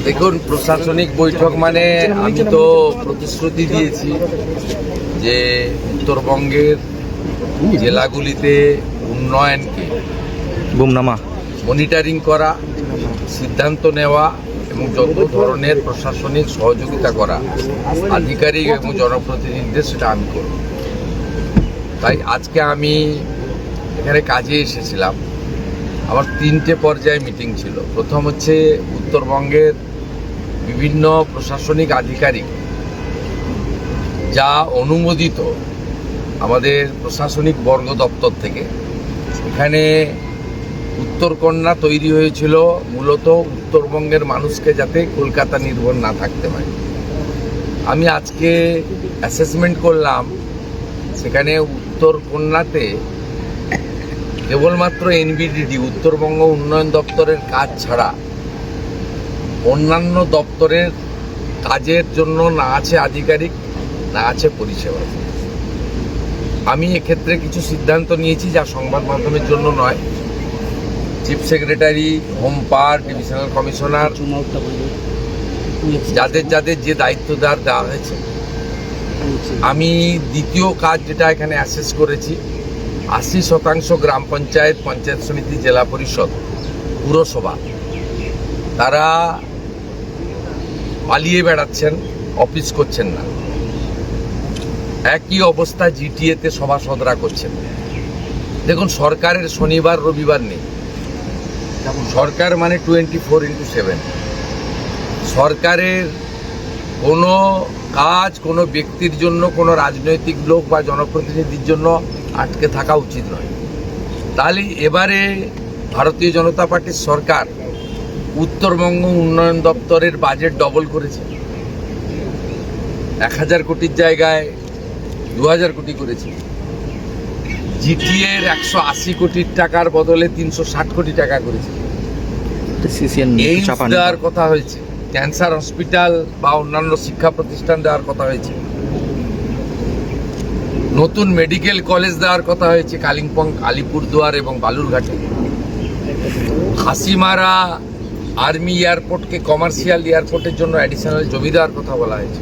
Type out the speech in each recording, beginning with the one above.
দেখুন, প্রশাসনিক বৈঠক মানে আমি তো প্রতিশ্রুতি দিয়েছি যে উত্তরবঙ্গের জেলাগুলিতে উন্নয়নকে মনিটরিং করা, সিদ্ধান্ত নেওয়া এবং যত ধরনের প্রশাসনিক সহযোগিতা করা আধিকারিক এবং জনপ্রতিনিধিদের সেটা আমি করব। তাই আজকে আমি এখানে কাজে এসেছিলাম। আমার 3টে পর্যায়ে মিটিং ছিল। প্রথম হচ্ছে উত্তরবঙ্গের বিভিন্ন প্রশাসনিক আধিকারিক যা অনুমোদিত আমাদের প্রশাসনিক বর্গ দপ্তর থেকে। এখানে উত্তরকন্যা তৈরি হয়েছিল মূলত উত্তরবঙ্গের মানুষকে যাতে কলকাতা নির্ভর না থাকতে পারে। আমি আজকে অ্যাসেসমেন্ট করলাম, সেখানে উত্তরকন্যাতে কেবলমাত্র এনবিডিডি উত্তরবঙ্গ উন্নয়ন দপ্তরের কাজ ছাড়া অন্যান্য দপ্তরের কাজের জন্য না আছে আধিকারিক, না আছে পরিষেবা। আমি এক্ষেত্রে কিছু সিদ্ধান্ত নিয়েছি যা সংবাদ মাধ্যমের জন্য নয়। চিফ সেক্রেটারি, হোম পাওয়ার, ডিভিশনাল কমিশনার, যাদের যাদের যে দায়িত্ব দেওয়া হয়েছে, আমি দ্বিতীয় কাজ যেটা এখানে অ্যাসেস করেছি, 80% গ্রাম পঞ্চায়েত, পঞ্চায়েত সমিতি, জেলা পরিষদ, পুরসভা তারা পালিয়ে বেড়াচ্ছেন, অফিস করছেন না। একই অবস্থা জিটিএতে সভাসদরা করছেন। দেখুন, সরকারের শনিবার রবিবার নেই। সরকার মানে 24x7। সরকারের কোনো কাজ কোনো ব্যক্তির জন্য, কোনো রাজনৈতিক লোক বা জনপ্রতিনিধির জন্য আটকে থাকা উচিত নয়। তাহলে এবারে ভারতীয় জনতা পার্টির সরকার উত্তরবঙ্গ উন্নয়ন দপ্তরের বাজেট ডবল করেছে। 1000 কোটির জায়গায় 2000 কোটি করেছে। জিটিএর 180 কোটির টাকার বদলে 360 কোটি টাকা করেছে। এইমস দেওয়ার কথা হয়েছে, ক্যান্সার হসপিটাল বা অন্যান্য শিক্ষা প্রতিষ্ঠান দেওয়ার কথা হয়েছে, নতুন মেডিকেল কলেজ দেওয়ার কথা হয়েছে কালিম্পং, আলিপুরদুয়ার এবং বালুরঘাটে। হাসিমারা আর্মি এয়ারপোর্টকে কমার্শিয়াল এয়ারপোর্টের জন্য অ্যাডিশনাল জমি দেওয়ার কথা বলা হয়েছে।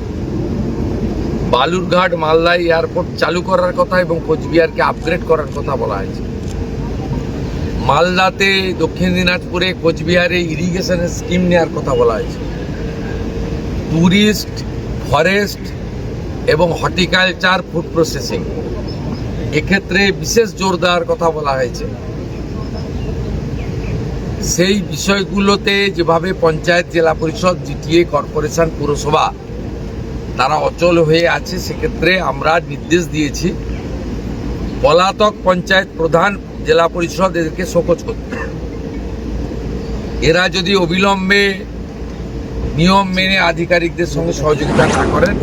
বালুরঘাট মালদা এয়ারপোর্ট চালু করার কথা এবং কোচবিহারকে আপগ্রেড করার কথা বলা হয়েছে। মালদাতে, দক্ষিণ দিনাজপুরে, কোচবিহারে ইরিগেশনের স্কিম নেওয়ার কথা বলা হয়েছে। ট্যুরিস্ট, ফরেস্ট এবং হর্টিকালচার, ফুড প্রসেসিং এক্ষেত্রে বিশেষ জোর দেওয়ার কথা বলা হয়েছে। সেই বিষয়গুলোতে যেভাবে পঞ্চায়েত, জেলা পরিষদ, জিটিএ, কর্পোরেশন, পুরসভা তারা অচল হয়ে আছে, সেক্ষেত্রে আমরা নির্দেশ দিয়েছি পলাতক পঞ্চায়েত প্রধান, জেলা পরিষদ এদেরকে শোকজ করতে। এরা যদি অবিলম্বে নিয়ম মেনে আধিকারিকদের সঙ্গে সহযোগিতা না করেন